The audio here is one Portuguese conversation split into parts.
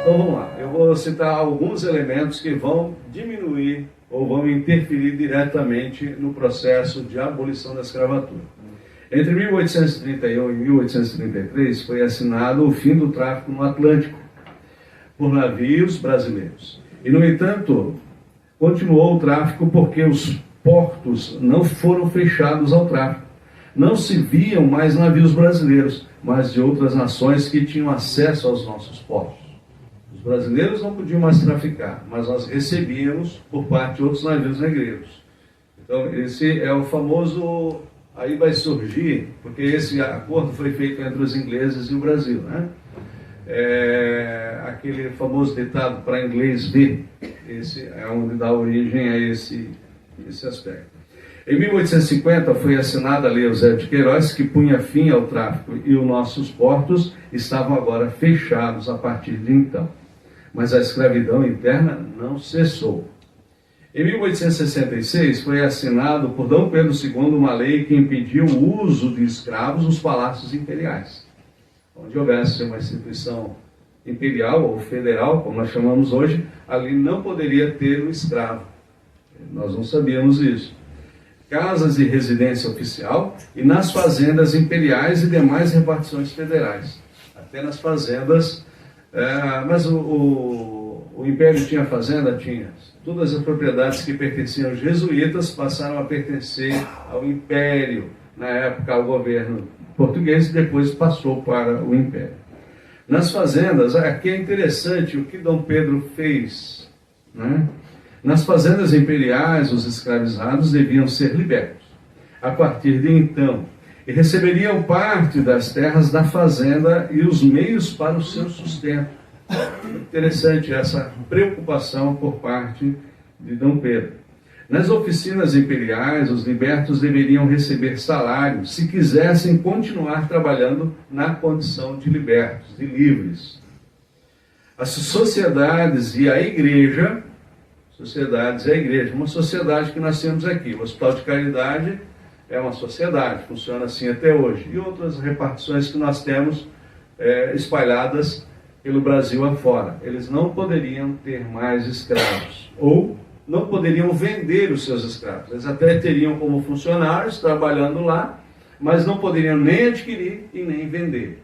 Então vamos lá, eu vou citar alguns elementos que vão diminuir ou vão interferir diretamente no processo de abolição da escravatura. Entre 1831 e 1833 foi assinado o fim do tráfico no Atlântico por navios brasileiros. E, no entanto, continuou o tráfico porque os portos não foram fechados ao tráfico. Não se viam mais navios brasileiros, mas de outras nações que tinham acesso aos nossos portos. Os brasileiros não podiam mais traficar, mas nós recebíamos por parte de outros navios negreiros. Então, esse é o famoso... Aí vai surgir, porque esse acordo foi feito entre os ingleses e o Brasil, né? Aquele famoso ditado para inglês ver, esse é onde dá origem a esse aspecto. Em 1850 foi assinada a Lei Eusébio de Queiroz, que punha fim ao tráfico, e os nossos portos estavam agora fechados a partir de então. Mas a escravidão interna não cessou. Em 1866 foi assinado por D. Pedro II uma lei que impediu o uso de escravos nos palácios imperiais. Onde houvesse uma instituição imperial ou federal, como nós chamamos hoje, ali não poderia ter um escravo. Nós não sabíamos isso. Casas de residência oficial e nas fazendas imperiais e demais repartições federais. Até nas fazendas, mas o Império tinha fazenda? Tinha. Todas as propriedades que pertenciam aos jesuítas passaram a pertencer ao Império, na época ao governo português, e depois passou para o Império. Nas fazendas, aqui é interessante o que Dom Pedro fez, né? Nas fazendas imperiais, os escravizados deviam ser libertos, a partir de então, e receberiam parte das terras da fazenda e os meios para o seu sustento. Interessante essa preocupação por parte de Dom Pedro. Nas oficinas imperiais, os libertos deveriam receber salário se quisessem continuar trabalhando na condição de libertos, de livres. As sociedades e a igreja, uma sociedade que nós temos aqui. O Hospital de Caridade é uma sociedade, funciona assim até hoje. E outras repartições que nós temos espalhadas pelo Brasil afora. Eles não poderiam ter mais escravos, ou não poderiam vender os seus escravos. Eles até teriam como funcionários trabalhando lá, mas não poderiam nem adquirir e nem vender,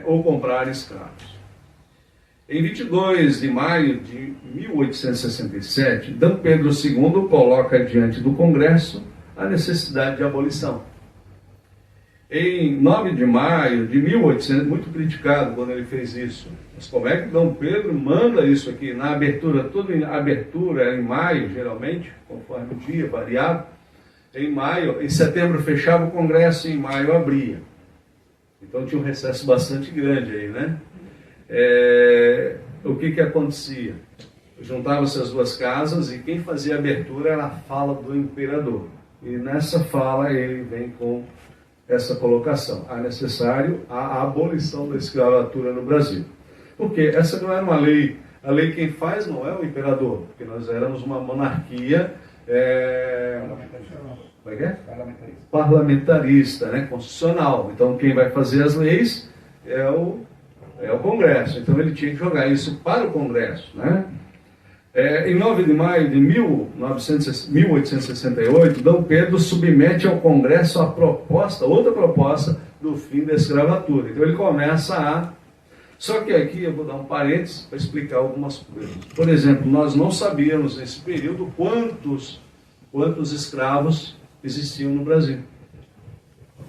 ou comprar escravos. Em 22 de maio de 1867, D. Pedro II coloca diante do Congresso a necessidade de abolição. Em 9 de maio de 1800, muito criticado quando ele fez isso, mas como é que Dom Pedro manda isso aqui? Na abertura, toda a abertura era em maio, geralmente, conforme o dia, variado. Em maio, em setembro fechava o Congresso, em maio abria. Então tinha um recesso bastante grande aí, né? O que acontecia? Juntavam-se as duas casas e quem fazia a abertura era a fala do imperador. E nessa fala ele vem com essa colocação: há necessário a abolição da escravatura no Brasil. Porque essa não era uma lei, a lei quem faz não é o imperador, porque nós éramos uma monarquia parlamentarista, né, constitucional. Então quem vai fazer as leis é o Congresso. Então ele tinha que jogar isso para o Congresso, né? Em 9 de maio de 1868, D. Pedro submete ao Congresso outra proposta do fim da escravatura. Então ele começa a... Só que aqui eu vou dar um parênteses para explicar algumas coisas. Por exemplo, nós não sabíamos nesse período quantos escravos existiam no Brasil.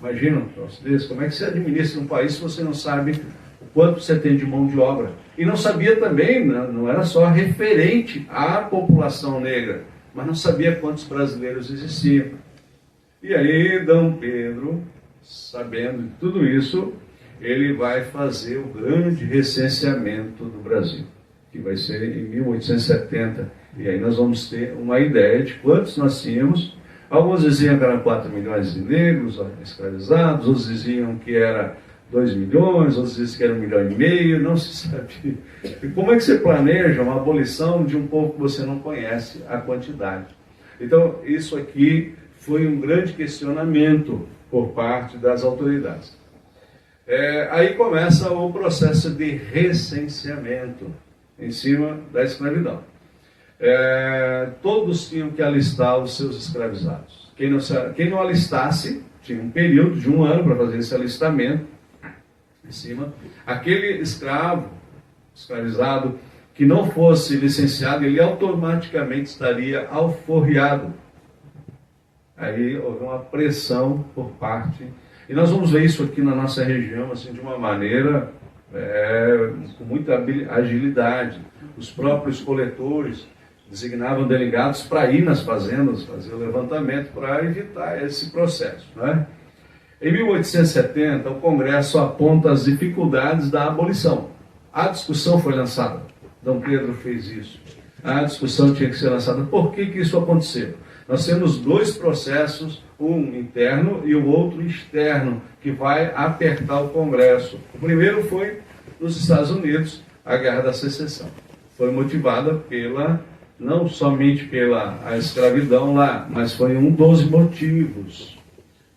Imagina um troço desse. Como é que você administra um país se você não sabe quanto você tem de mão de obra? E não sabia também, não era só referente à população negra, mas não sabia quantos brasileiros existiam. E aí, D. Pedro, sabendo de tudo isso, ele vai fazer o grande recenseamento do Brasil, que vai ser em 1870. E aí nós vamos ter uma ideia de quantos nós tínhamos. Alguns diziam que eram 4 milhões de negros escravizados, outros diziam que era 2 milhões, outros dizem que era 1,5 milhão, não se sabe. E como é que você planeja uma abolição de um povo que você não conhece a quantidade? Então, isso aqui foi um grande questionamento por parte das autoridades. Aí começa o processo de recenseamento em cima da escravidão. Todos tinham que alistar os seus escravizados. Quem não alistasse, tinha um período de 1 ano para fazer esse alistamento em cima. Aquele escravizado, que não fosse licenciado, ele automaticamente estaria alforriado. Aí houve uma pressão por parte... E nós vamos ver isso aqui na nossa região, assim, de uma maneira com muita agilidade. Os próprios coletores designavam delegados para ir nas fazendas, fazer o levantamento, para evitar esse processo, né? Em 1870, o Congresso aponta as dificuldades da abolição. A discussão foi lançada. Dom Pedro fez isso. A discussão tinha que ser lançada. Por que isso aconteceu? Nós temos 2 processos, um interno e o outro externo, que vai apertar o Congresso. O primeiro foi nos Estados Unidos, a Guerra da Secessão. Foi motivada não somente pela escravidão lá, mas foi um dos motivos,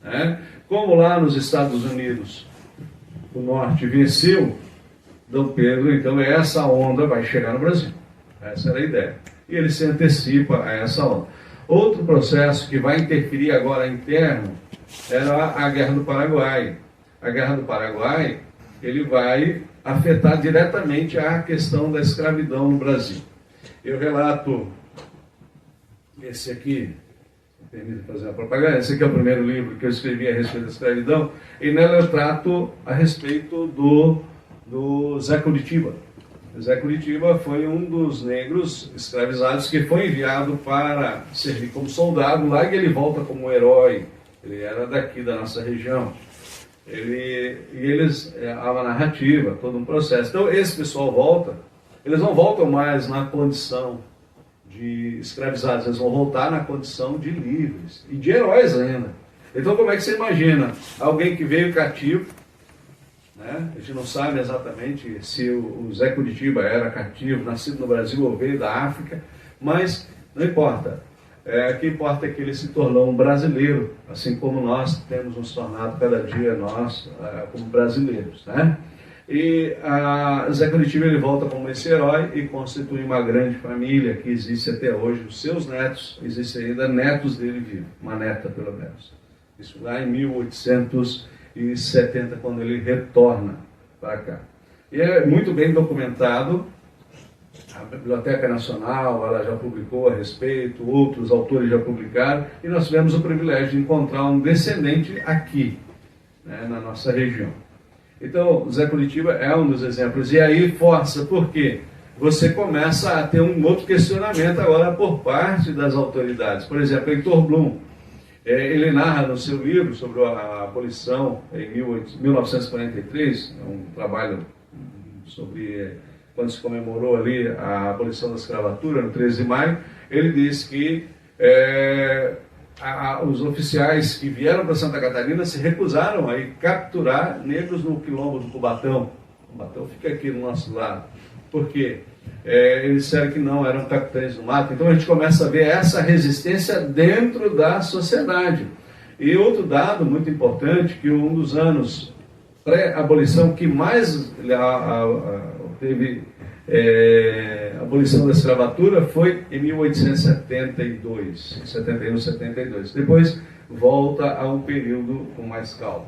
né? Como lá nos Estados Unidos o Norte venceu, Dom Pedro, então essa onda vai chegar no Brasil. Essa era a ideia. E ele se antecipa a essa onda. Outro processo que vai interferir agora interno era a Guerra do Paraguai. A Guerra do Paraguai, ele vai afetar diretamente a questão da escravidão no Brasil. Eu relato esse aqui, me permite fazer uma propaganda, esse aqui é o primeiro livro que eu escrevi a respeito da escravidão, e nela eu trato a respeito do Zé Curitiba. O Zé Curitiba foi um dos negros escravizados que foi enviado para servir como soldado lá, e ele volta como herói. Ele era daqui da nossa região. A narrativa, todo um processo. Então esse pessoal volta, eles não voltam mais na condição de escravizados, eles vão voltar na condição de livres e de heróis ainda. Então como é que você imagina alguém que veio cativo, né? A gente não sabe exatamente se o Zé Curitiba era cativo, nascido no Brasil ou veio da África, mas não importa. O que importa é que ele se tornou um brasileiro, assim como nós temos nos tornado cada dia nós como brasileiros, né? E Zé Curitiba, ele volta como esse herói e constitui uma grande família que existe até hoje. Os seus netos, existem ainda netos dele vivos, uma neta pelo menos. Isso lá em 1870, quando ele retorna para cá. E é muito bem documentado. A Biblioteca Nacional, ela já publicou a respeito, outros autores já publicaram, e nós tivemos o privilégio de encontrar um descendente aqui, né, na nossa região. Então, Zé Curitiba é um dos exemplos. E aí força, por quê? Você começa a ter um outro questionamento agora por parte das autoridades. Por exemplo, Heitor Blum, ele narra no seu livro sobre a abolição em 1943, um trabalho sobre quando se comemorou ali a abolição da escravatura, no 13 de maio, ele diz que os oficiais que vieram para Santa Catarina se recusaram a ir capturar negros no quilombo do Cubatão. O Cubatão fica aqui do nosso lado. Por quê? Eles disseram que não, eram capitães do mato. Então a gente começa a ver essa resistência dentro da sociedade. E outro dado muito importante, que um dos anos pré-abolição que mais teve abolição da escravatura foi em 1872, 71, 72. Depois volta a um período com mais calma.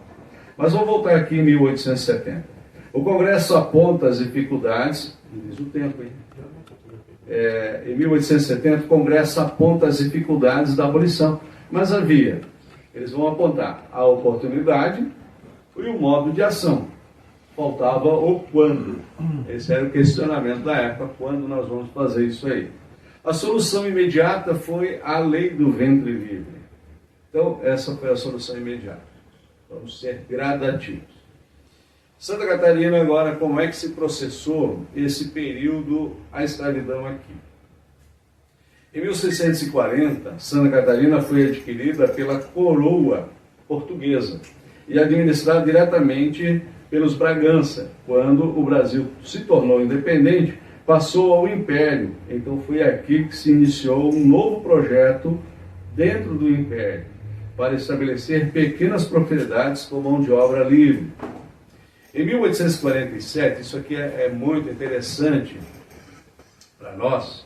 Mas vamos voltar aqui em 1870. O Congresso aponta as dificuldades, diz o tempo, hein? Em 1870, o Congresso aponta as dificuldades da abolição, mas eles vão apontar a oportunidade e o modo de ação. Faltava o quando. Esse era o questionamento da época, quando nós vamos fazer isso aí. A solução imediata foi a lei do ventre livre. Então, essa foi a solução imediata. Vamos ser gradativos. Santa Catarina, agora, como é que se processou esse período, a escravidão aqui? Em 1640, Santa Catarina foi adquirida pela coroa portuguesa e administrada diretamente pelos Bragança. Quando o Brasil se tornou independente, passou ao Império. Então foi aqui que se iniciou um novo projeto dentro do Império, para estabelecer pequenas propriedades com mão de obra livre. Em 1847, isso aqui é muito interessante para nós,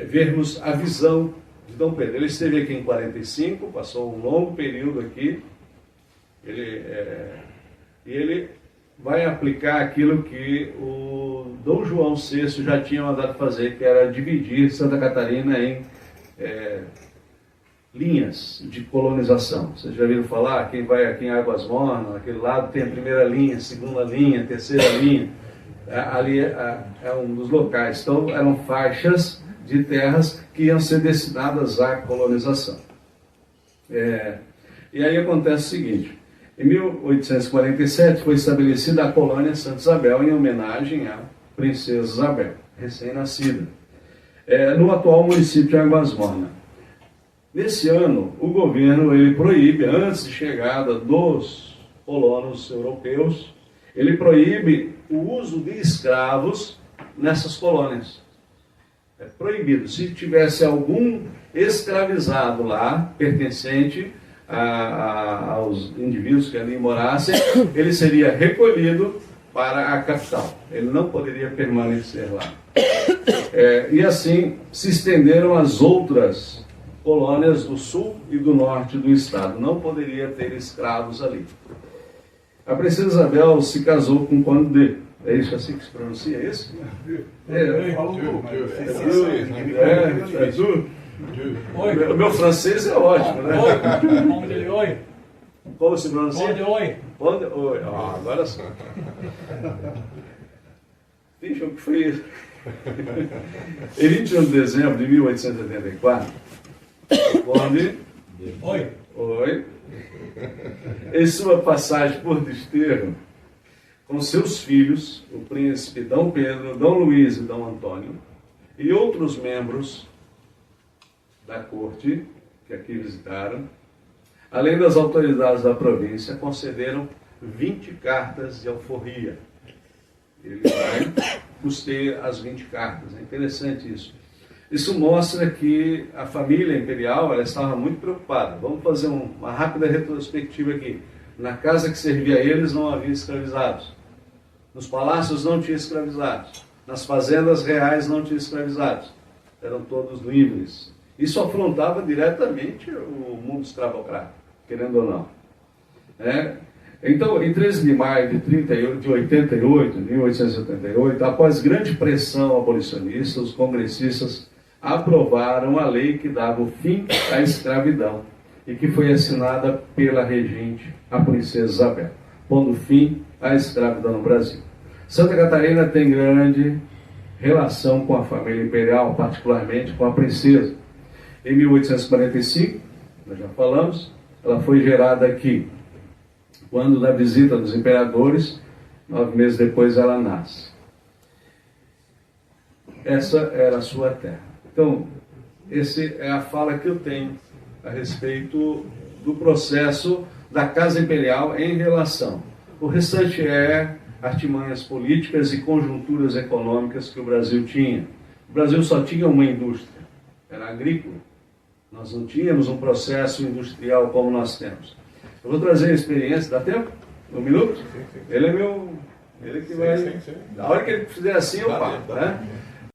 vermos a visão de Dom Pedro. Ele esteve aqui em 45, passou um longo período aqui, e ele vai aplicar aquilo que o Dom João VI já tinha mandado fazer, que era dividir Santa Catarina em linhas de colonização. Vocês já viram falar? Quem vai aqui em Águas Mornas, naquele lado tem a primeira linha, segunda linha, terceira linha. Ali é um dos locais. Então eram faixas de terras que iam ser destinadas à colonização. E aí acontece o seguinte: em 1847 foi estabelecida a colônia Santa Isabel em homenagem à princesa Isabel, recém-nascida, no atual município de Águas Mornas. Nesse ano, o governo ele proíbe, antes de chegada dos colonos europeus, ele proíbe o uso de escravos nessas colônias. É proibido. Se tivesse algum escravizado lá, pertencente aos indivíduos que ali morassem, ele seria recolhido para a capital. Ele não poderia permanecer lá. E assim se estenderam as outras colônias do sul e do norte do estado. Não poderia ter escravos ali. A princesa Isabel se casou com o Conde de... É isso assim que se pronuncia isso? O meu francês é ótimo, né? Oi. Como se pronuncia? Oi. Oi. Agora sim. Deixa eu que foi isso. Em 21 de dezembro de 1884, Conde... Oi. Em sua passagem por Desterro, com seus filhos, o príncipe Dom Pedro, Dom Luís e Dom Antônio, e outros membros da corte que aqui visitaram, além das autoridades da província, concederam 20 cartas de alforria. Ele vai custear as 20 cartas. É interessante isso. Isso mostra que a família imperial ela estava muito preocupada. Vamos fazer uma rápida retrospectiva aqui. Na casa que servia a eles não havia escravizados. Nos palácios não tinha escravizados. Nas fazendas reais não tinha escravizados. Eram todos livres. Isso afrontava diretamente o mundo escravocrata, querendo ou não. Então, em 13 de maio de 1888, após grande pressão abolicionista, os congressistas aprovaram a lei que dava o fim à escravidão e que foi assinada pela regente, a princesa Isabel, pondo fim à escravidão no Brasil. Santa Catarina tem grande relação com a família imperial, particularmente com a princesa. Em 1845, nós já falamos, ela foi gerada aqui. Quando, na visita dos imperadores, 9 meses depois ela nasce. Essa era a sua terra. Então, essa é a fala que eu tenho a respeito do processo da Casa Imperial em relação. O restante é artimanhas políticas e conjunturas econômicas que o Brasil tinha. O Brasil só tinha uma indústria, era agrícola. Nós não tínhamos um processo industrial como nós temos. Eu vou trazer a experiência, dá tempo? Um minuto? Ele é meu... Ele que vai... A hora que ele fizer assim, eu paro, né?